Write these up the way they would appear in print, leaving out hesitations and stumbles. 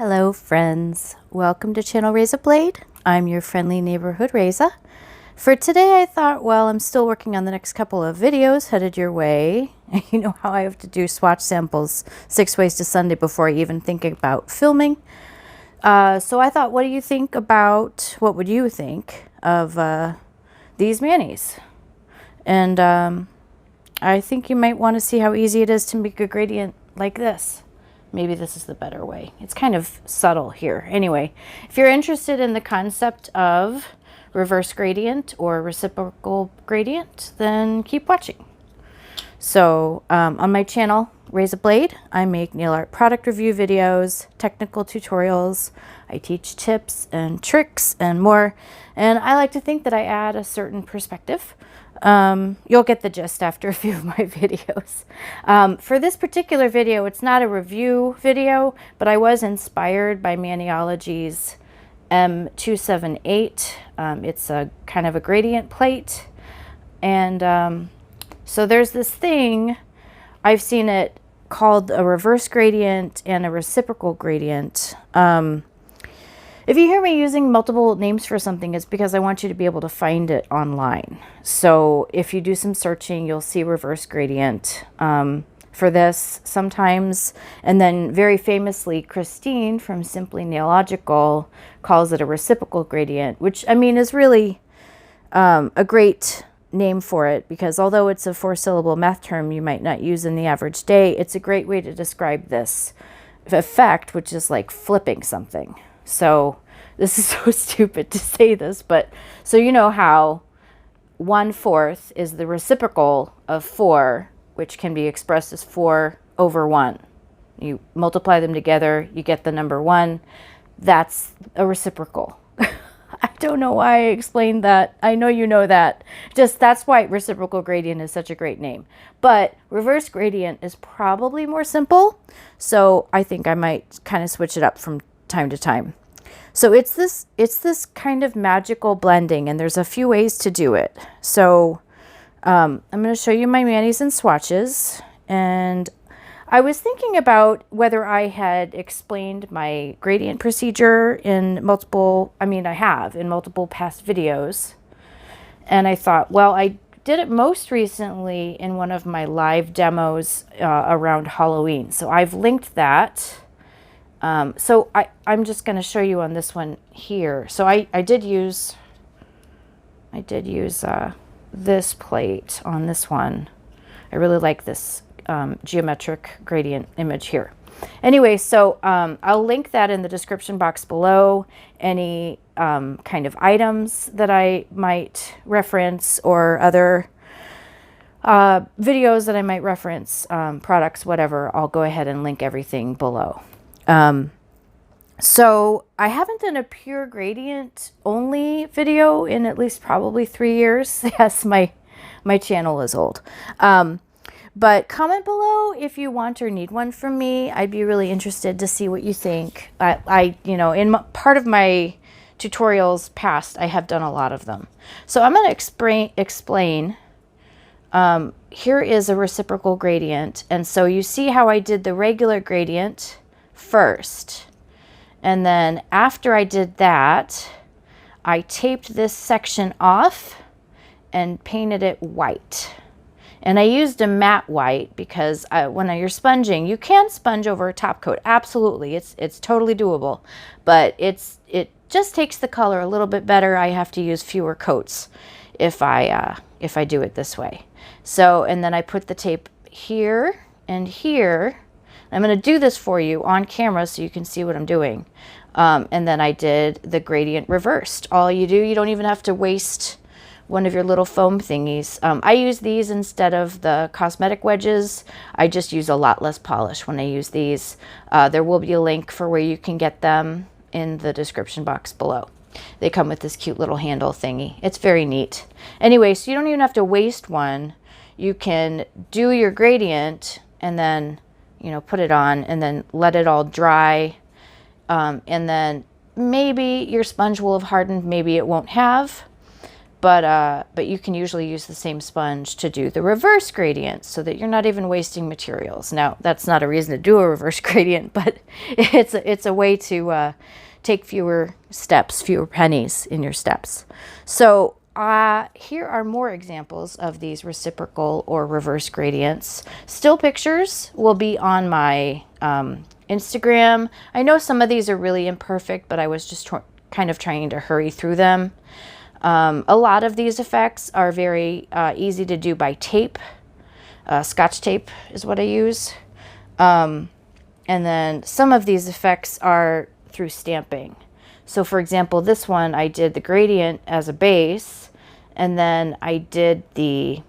Hello friends, welcome to channel Reza Blade. I'm your friendly neighborhood Reza. For today I thought, well, I'm still working on the next couple of videos headed your way. You know how I have to do swatch samples 6 ways to Sunday before I even think about filming. So I thought, what would you think of these manis? And I think you might want to see how easy it is to make a gradient like this. Maybe this is the better way. It's kind of subtle here. Anyway, if you're interested in the concept of reverse gradient or reciprocal gradient, then keep watching. So on my channel, Reza Blade, I make nail art product review videos, technical tutorials. I teach tips and tricks and more. And I like to think that I add a certain perspective. You'll get the gist after a few of my videos. For this particular video, it's not a review video, but I was inspired by Maniology's M278. It's a kind of a gradient plate. And so there's this thing, I've seen it called a reverse gradient and a reciprocal gradient. If you hear me using multiple names for something, it's because I want you to be able to find it online. So if you do some searching, you'll see reverse gradient for this sometimes. And then very famously, Christine from Simply Nailogical calls it a reciprocal gradient, which I mean is really a great name for it, because although it's a 4-syllable math term you might not use in the average day, it's a great way to describe this effect, which is like flipping something. So this is so stupid to say this, but so you know how 1/4 is the reciprocal of 4, which can be expressed as 4 over 1. You multiply them together, you get the number 1. That's a reciprocal. I don't know why I explained that. I know you know that. Just that's why reciprocal gradient is such a great name. But reverse gradient is probably more simple. So I think I might kind of switch it up from time to time. So it's this kind of magical blending, and there's a few ways to do it. So I'm going to show you my manis and swatches. And I was thinking about whether I had explained my gradient procedure in multiple, I have in multiple past videos. And I thought, well, I did it most recently in one of my live demos around Halloween. So I've linked that. So I'm just going to show you on this one here. So I did use this plate on this one. I really like this geometric gradient image here. Anyway, so I'll link that in the description box below. Any kind of items that I might reference, or other videos that I might reference, products, whatever, I'll go ahead and link everything below. So I haven't done a pure gradient only video in at least probably 3 years. Yes, my channel is old. But comment below if you want or need one from me. I'd be really interested to see what you think. You know, in part of my tutorials past, I have done a lot of them. So I'm going to explain. Here is a reciprocal gradient. And so you see how I did the regular gradient first. And then after I did that, I taped this section off and painted it white. And I used a matte white because when you're sponging, you can sponge over a top coat. Absolutely, it's totally doable. But it just takes the color a little bit better. I have to use fewer coats if I do it this way. So, and then I put the tape here and here. I'm going to do this for you on camera so you can see what I'm doing. And then I did the gradient reversed. All you do, you don't even have to waste one of your little foam thingies. I use these instead of the cosmetic wedges. I just use a lot less polish when I use these. There will be a link for where you can get them in the description box below. They come with this cute little handle thingy. It's very neat. Anyway, so you don't even have to waste one. You can do your gradient and then, you know, put it on and then let it all dry. And then maybe your sponge will have hardened, maybe it won't have. but you can usually use the same sponge to do the reverse gradient so that you're not even wasting materials. Now, that's not a reason to do a reverse gradient, but it's a way to take fewer steps, fewer pennies in your steps. So here are more examples of these reciprocal or reverse gradients. Still pictures will be on my Instagram. I know some of these are really imperfect, but I was just kind of trying to hurry through them. A lot of these effects are very easy to do by tape. Scotch tape is what I use. And then some of these effects are through stamping. So for example, this one, I did the gradient as a base, and then I did the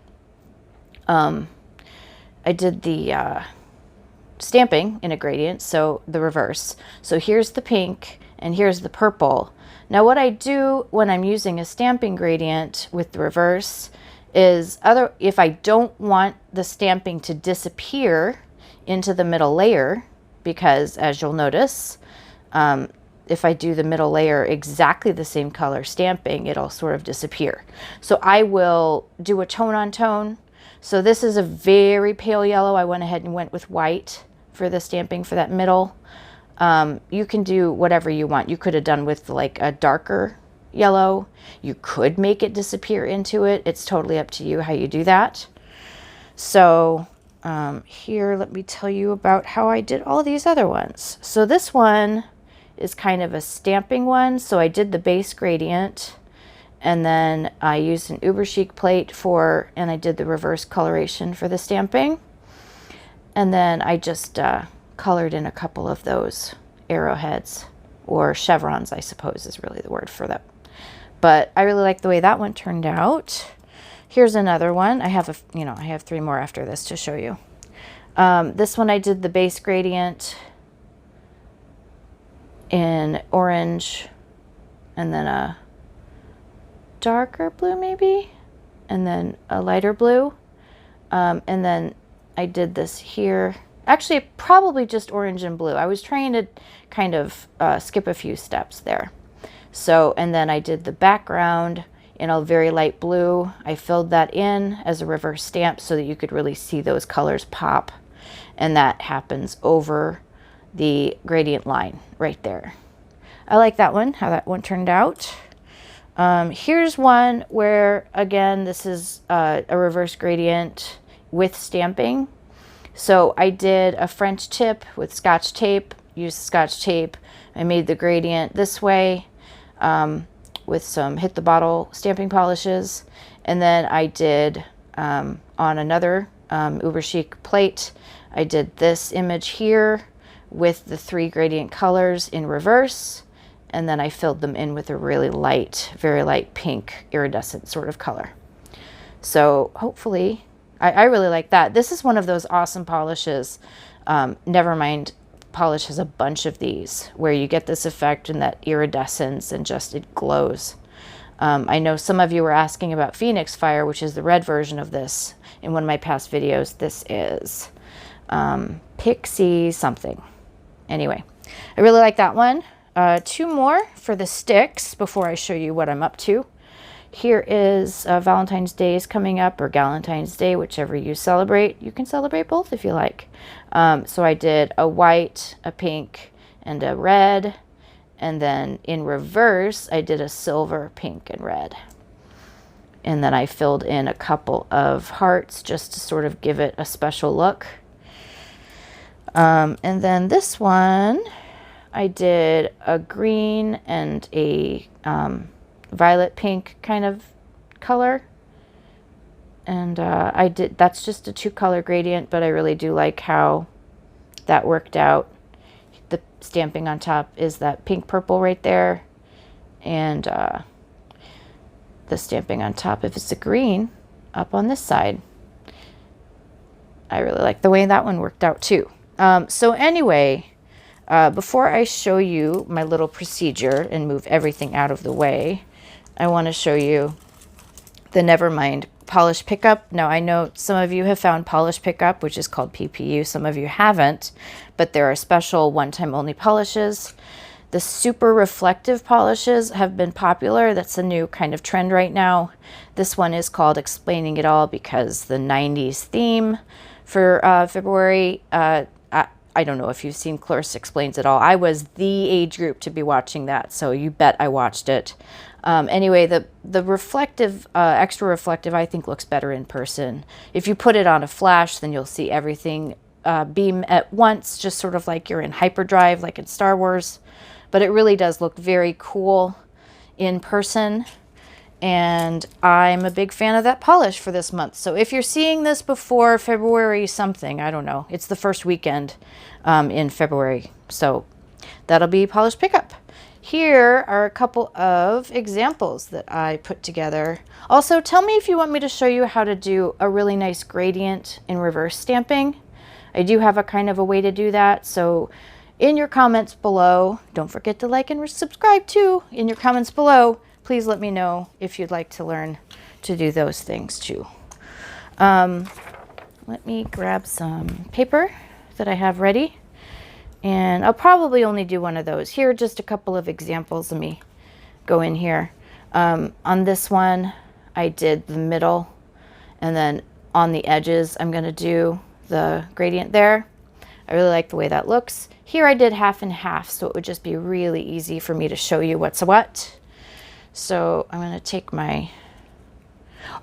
stamping in a gradient, so the reverse. So here's the pink and here's the purple. Now what I do when I'm using a stamping gradient with the reverse is if I don't want the stamping to disappear into the middle layer, because as you'll notice, if I do the middle layer exactly the same color stamping, it'll sort of disappear. So I will do a tone on tone. So this is a very pale yellow. I went ahead and went with white for the stamping for that middle. You can do whatever you want. You could have done with like a darker yellow. You could make it disappear into it. It's totally up to you how you do that. So here, let me tell you about how I did all these other ones. So this one is kind of a stamping one. So I did the base gradient, and then I used an Uber Chic plate and I did the reverse coloration for the stamping. And then I just colored in a couple of those arrowheads, or chevrons, I suppose is really the word for that. But I really like the way that one turned out. Here's another one. I have I have 3 more after this to show you. This one I did the base gradient in orange, and then a darker blue maybe, and then a lighter blue. And then I did this here. Actually, probably just orange and blue. I was trying to kind of skip a few steps there. So, and then I did the background in a very light blue. I filled that in as a reverse stamp so that you could really see those colors pop. And that happens over the gradient line right there. I like that one, how that one turned out. Here's one where, again, this is a reverse gradient with stamping. So I did a French tip with Scotch tape, used Scotch tape. I made the gradient this way with some Hit the Bottle stamping polishes. And then I did on another Uber Chic plate, I did this image here with the 3 gradient colors in reverse. And then I filled them in with a really light, very light pink iridescent sort of color. So hopefully, I really like that. This is one of those awesome polishes. NeVerMind polish has a bunch of these where you get this effect and that iridescence and just it glows. I know some of you were asking about Phoenix Fire, which is the red version of this in one of my past videos. This is Pixie something. Anyway, I really like that one. 2 more for the sticks before I show you what I'm up to. Here is Valentine's Day is coming up, or Galentine's Day, whichever you celebrate. You can celebrate both if you like. So I did a white, a pink, and a red. And then in reverse, I did a silver, pink, and red. And then I filled in a couple of hearts just to sort of give it a special look. And then this one, I did a green and a violet pink kind of color, and that's just a 2-color gradient, but I really do like how that worked out. The stamping on top is that pink purple right there, and the stamping on top, if it's a green, up on this side. I really like the way that one worked out too. So anyway, before I show you my little procedure and move everything out of the way, I want to show you the NeVerMind polish pickup. Now I know some of you have found polish pickup, which is called PPU. Some of you haven't, but there are special one-time only polishes. The super reflective polishes have been popular. That's a new kind of trend right now. This one is called Explaining It All because the 90s theme for February, I don't know if you've seen Clarissa Explains It All. I was the age group to be watching that, so you bet I watched it. Anyway, the reflective, extra reflective, I think looks better in person. If you put it on a flash, then you'll see everything beam at once, just sort of like you're in hyperdrive, like in Star Wars. But it really does look very cool in person. And I'm a big fan of that polish for this month. So if you're seeing this before February something, I don't know. It's the first weekend in February. So that'll be polish pickup. Here are a couple of examples that I put together. Also, tell me if you want me to show you how to do a really nice gradient in reverse stamping. I do have a kind of a way to do that. So in your comments below, don't forget to like and subscribe too. In your comments below, please let me know if you'd like to learn to do those things too. Let me grab some paper that I have ready. And I'll probably only do one of those. Here are just a couple of examples. Let me go in here. On this one, I did the middle. And then on the edges, I'm going to do the gradient there. I really like the way that looks. Here I did half and half, so it would just be really easy for me to show you what's what. So I'm going to take my...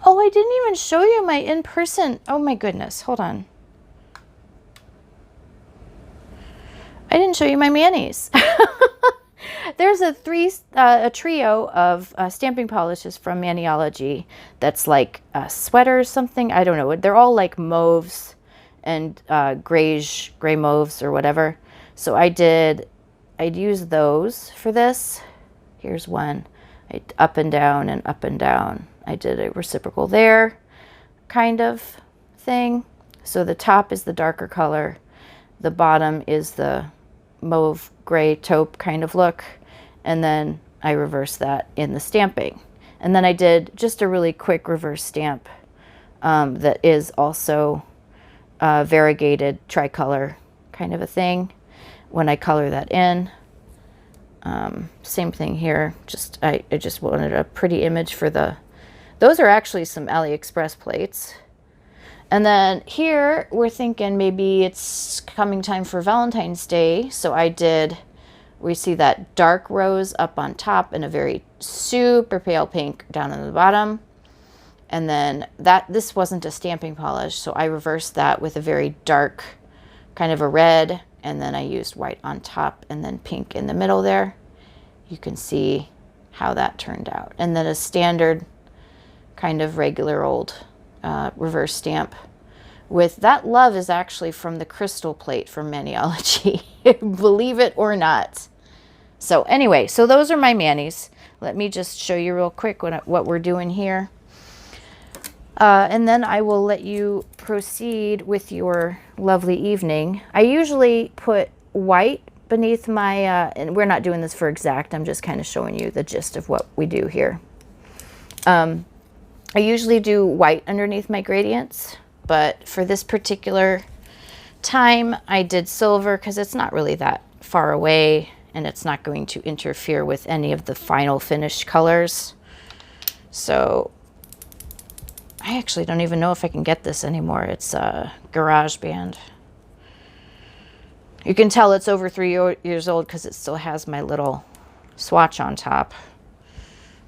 Oh, I didn't even show you my in-person... Oh my goodness, hold on. I didn't show you my manis. There's a trio of stamping polishes from Maniology that's like a sweater or something. I don't know. They're all like mauves and gray mauves or whatever. So I'd use those for this. Here's one. Up and down and up and down. I did a reciprocal there kind of thing. So the top is the darker color. The bottom is the mauve gray taupe kind of look. And then I reversed that in the stamping. And then I did just a really quick reverse stamp that is also variegated tricolor kind of a thing when I color that in. Same thing here. I just wanted a pretty image for those are actually some AliExpress plates. And then here we're thinking maybe it's coming time for Valentine's Day. So we see that dark rose up on top and a very super pale pink down on the bottom. And then this wasn't a stamping polish, so I reversed that with a very dark kind of a red, and then I used white on top and then pink in the middle there. You can see how that turned out. And then a standard kind of regular old reverse stamp with that love is actually from the crystal plate from Maniology, believe it or not. So anyway, so those are my manis. Let me just show you real quick what we're doing here. And then I will let you proceed with your lovely evening. I usually put white beneath my, and we're not doing this for exact, I'm just kind of showing you the gist of what we do here. I usually do white underneath my gradients, but for this particular time, I did silver because it's not really that far away and it's not going to interfere with any of the final finished colors. So I actually don't even know if I can get this anymore. It's a GarageBand. You can tell it's over 3 years old because it still has my little swatch on top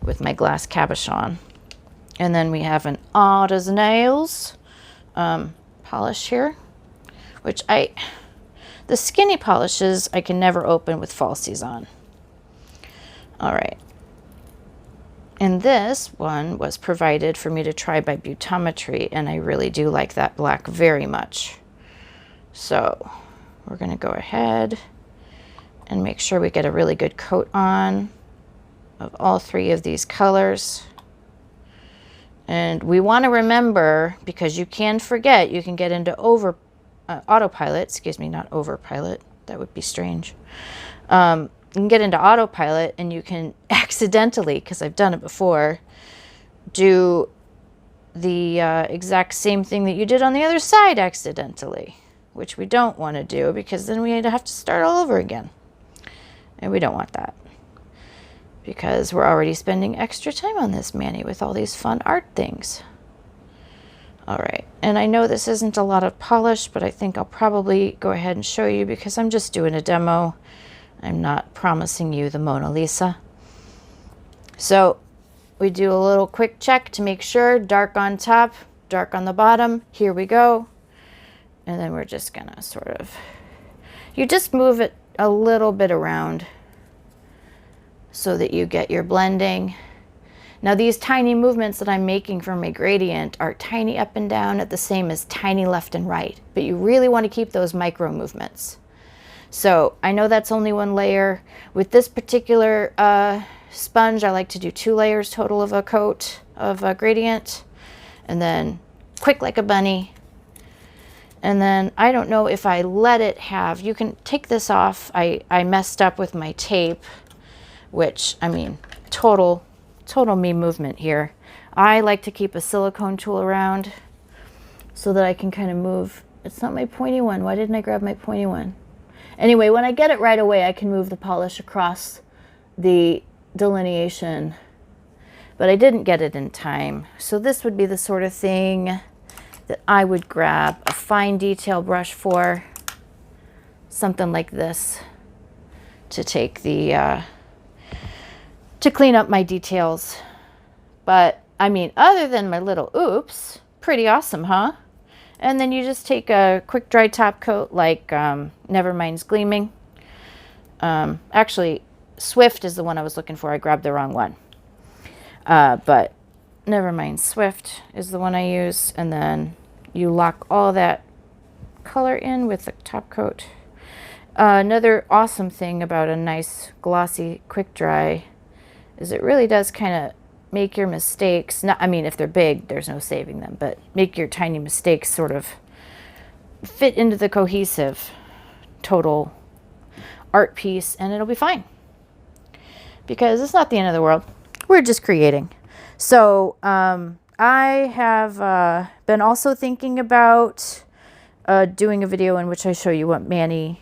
with my glass cabochon. And then we have an Odd as Nails polish here, which the skinny polishes I can never open with falsies on. All right. And this one was provided for me to try by Butometry, and I really do like that black very much. So we're going to go ahead and make sure we get a really good coat on of all three of these colors. And we want to remember, because you can forget, you can get into autopilot, excuse me, not overpilot, that would be strange. You can get into autopilot and you can accidentally, because I've done it before, do the exact same thing that you did on the other side accidentally, which we don't want to do because then we have to start all over again. And we don't want that, because we're already spending extra time on this mani with all these fun art things. All right, and I know this isn't a lot of polish, but I think I'll probably go ahead and show you because I'm just doing a demo. I'm not promising you the Mona Lisa. So we do a little quick check to make sure, dark on top, dark on the bottom. Here we go. And then we're just gonna sort of, you just move it a little bit around so that you get your blending. Now these tiny movements that I'm making for my gradient are tiny up and down at the same as tiny left and right, but you really want to keep those micro movements. So I know that's only one layer. With this particular sponge, I like to do 2 layers total of a coat of a gradient, and then quick like a bunny. And then I don't know if I let it have, you can take this off. I messed up with my tape, which, I mean, total me movement here. I like to keep a silicone tool around so that I can kind of move. It's not my pointy one. Why didn't I grab my pointy one? Anyway, when I get it right away, I can move the polish across the delineation, but I didn't get it in time. So this would be the sort of thing that I would grab a fine detail brush for, something like this, to take the to clean up my details. But I mean, other than my little oops, pretty awesome, huh? And then you just take a quick dry top coat like NeVerMind's Gleaming. Actually, Swift is the one I was looking for. I grabbed the wrong one. But NeVerMind Swift is the one I use. And then you lock all that color in with the top coat. Another awesome thing about a nice glossy quick dry is it really does kind of make your mistakes, not, I mean, if they're big, there's no saving them, but make your tiny mistakes sort of fit into the cohesive total art piece, and it'll be fine. Because it's not the end of the world. We're just creating. So I have been also thinking about doing a video in which I show you what nail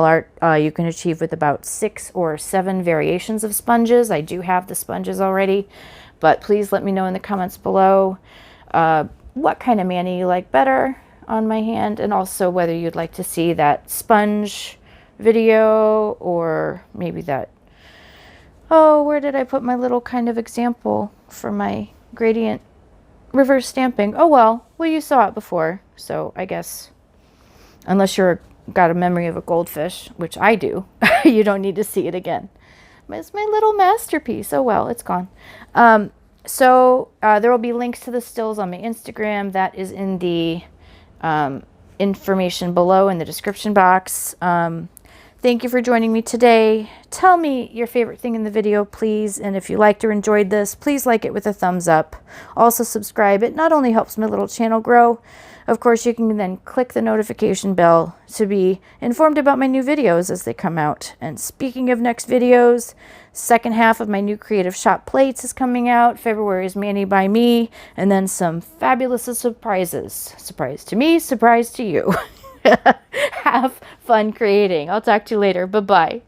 art you can achieve with about 6 or 7 variations of sponges. I do have the sponges already, but please let me know in the comments below what kind of mani you like better on my hand, and also whether you'd like to see that sponge video, or maybe that, oh, where did I put my little kind of example for my gradient reverse stamping? Oh well, you saw it before, so I guess unless you're got a memory of a goldfish, which I do, you don't need to see it again. It's my little masterpiece. Oh well, it's gone. So there will be links to the stills on my Instagram. That is in the information below in the description box. Thank you for joining me today. Tell me your favorite thing in the video, please. And if you liked or enjoyed this, please like it with a thumbs up. Also subscribe. It not only helps my little channel grow, of course, you can then click the notification bell to be informed about my new videos as they come out. And speaking of next videos, second half of my new Creative Shop plates is coming out. February is Mani by me. And then some fabulous surprises. Surprise to me, surprise to you. Have fun creating. I'll talk to you later. Bye-bye.